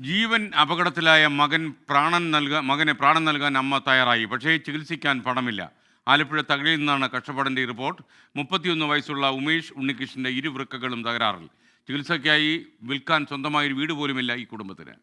ജീവൻ അപകടത്തിലായ മകനെ പ്രാണൻ നൽകാൻ അമ്മ തയ്യാറായി. പക്ഷേ ചികിത്സിക്കാൻ പണമില്ല. ആലപ്പുഴ തകഴിയിൽ നിന്നാണ് കഷ്ടപ്പാടിൻ്റെ റിപ്പോർട്ട്. 31 വയസ്സുള്ള ഉമേഷ് ഉണ്ണികൃഷ്ണൻ്റെ ഇരുവൃക്കകളും തകരാറിൽ. ചികിത്സയ്ക്കായി വിൽക്കാൻ സ്വന്തമായൊരു വീട് പോലുമില്ല ഈ കുടുംബത്തിന്.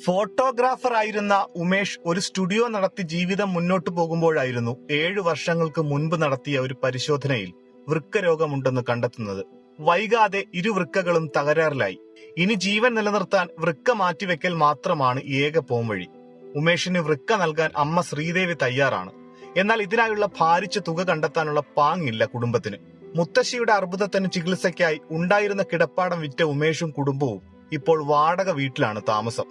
ഫോട്ടോഗ്രാഫർ ആയിരുന്ന ഉമേഷ് ഒരു സ്റ്റുഡിയോ നടത്തി ജീവിതം മുന്നോട്ടു പോകുമ്പോഴായിരുന്നു 7 വർഷങ്ങൾക്ക് മുൻപ് നടത്തിയ ഒരു പരിശോധനയിൽ വൃക്കരോഗമുണ്ടെന്ന് കണ്ടെത്തുന്നത്. വൈകാതെ ഇരുവൃക്കകളും തകരാറിലായി. ഇനി ജീവൻ നിലനിർത്താൻ വൃക്ക മാറ്റിവെക്കൽ മാത്രമാണ് ഏക പോംവഴി. ഉമേഷിന് വൃക്ക നൽകാൻ അമ്മ ശ്രീദേവി തയ്യാറാണ്. എന്നാൽ ഇതിനായുള്ള ഭാരിച്ച തുക കണ്ടെത്താനുള്ള പാങ്ങില്ല കുടുംബത്തിന്. മുത്തശ്ശിയുടെ അർബുദത്തിന് ചികിത്സയ്ക്കായി ഉണ്ടായിരുന്ന കിടപ്പാടം വിറ്റ ഉമേഷും കുടുംബവും ഇപ്പോൾ വാടക വീട്ടിലാണ് താമസം.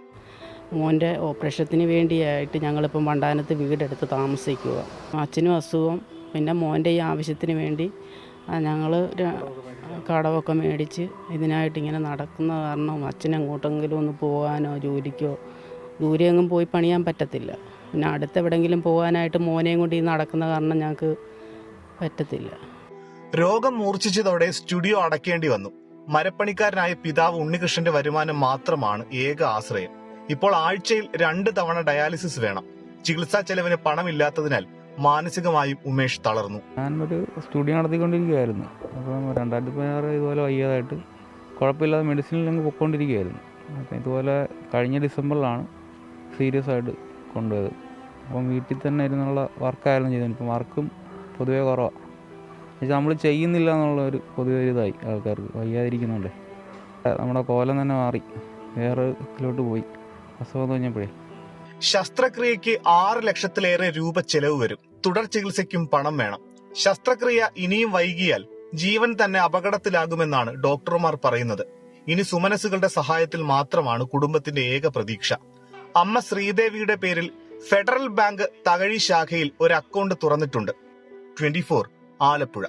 മോൻ്റെ ഓപ്പറേഷത്തിന് വേണ്ടിയായിട്ട് ഞങ്ങളിപ്പം വണ്ടാനത്ത് വീടെടുത്ത് താമസിക്കുക. അച്ഛനും അസുഖം, പിന്നെ മോൻ്റെ ഈ ആവശ്യത്തിന് വേണ്ടി ഞങ്ങൾ കടമൊക്കെ മേടിച്ച് ഇതിനായിട്ട് ഇങ്ങനെ നടക്കുന്ന കാരണം അച്ഛനെങ്ങോട്ടെങ്കിലും ഒന്ന് പോകാനോ ജോലിക്കോ ദൂരെയെങ്ങും പോയി പണിയാൻ പറ്റത്തില്ല. പിന്നെ അടുത്തെവിടെയെങ്കിലും പോകാനായിട്ട് മോനെയും കൊണ്ട് ഈ നടക്കുന്ന കാരണം ഞങ്ങൾക്ക് പറ്റത്തില്ല. രോഗം മൂർച്ഛിച്ചതോടെ സ്റ്റുഡിയോ അടയ്ക്കേണ്ടി വന്നു. മരപ്പണിക്കാരനായ പിതാവ് ഉണ്ണികൃഷ്ണന്റെ വരുമാനം മാത്രമാണ് ഏക ആശ്രയം. ഇപ്പോൾ ആഴ്ചയിൽ 2 തവണ ഡയാലിസിസ് വേണം. ചികിത്സാ ചെലവിന് പണമില്ലാത്തതിനാൽ മാനസികമായും ഉമേഷ് തളർന്നു. ഞാനൊരു സ്റ്റുഡിയോ നടത്തിക്കൊണ്ടിരിക്കുകയായിരുന്നു. അപ്പം 2016 ഇതുപോലെ വയ്യാതായിട്ട് കുഴപ്പമില്ലാതെ മെഡിസിനിലങ്ങ് പൊയ്ക്കൊണ്ടിരിക്കുകയായിരുന്നു. അപ്പം ഇതുപോലെ കഴിഞ്ഞ ഡിസംബറിലാണ് സീരിയസ് ആയിട്ട് കൊണ്ടുപോയത്. അപ്പം വീട്ടിൽ തന്നെ ഇരുന്നുള്ള വർക്കായിരുന്നു ചെയ്തത്. ഇപ്പം വർക്കും പൊതുവേ കുറവാണ്. പക്ഷേ നമ്മൾ ചെയ്യുന്നില്ല എന്നുള്ളൊരു പൊതുവെ ഇതായി ആൾക്കാർക്ക് വയ്യാതിരിക്കുന്നുണ്ട്. നമ്മുടെ കോലം തന്നെ മാറി, വേറെ ഇതിലോട്ട് പോയി അസുഖം കഴിഞ്ഞപ്പോഴേ. ശസ്ത്രക്രിയയ്ക്ക് 6 ലക്ഷത്തിലേറെ രൂപ ചെലവ് വരും. തുടർ ചികിത്സയ്ക്കും പണം വേണം. ശസ്ത്രക്രിയ ഇനിയും വൈകിയാൽ ജീവൻ തന്നെ അപകടത്തിലാകുമെന്നാണ് ഡോക്ടർമാർ പറയുന്നത്. ഇനി സുമനസുകളുടെ സഹായത്തിൽ മാത്രമാണ് കുടുംബത്തിന്റെ ഏക പ്രതീക്ഷ. അമ്മ ശ്രീദേവിയുടെ പേരിൽ ഫെഡറൽ ബാങ്ക് തകഴി ശാഖയിൽ ഒരു അക്കൗണ്ട് തുറന്നിട്ടുണ്ട്. 24 ആലപ്പുഴ.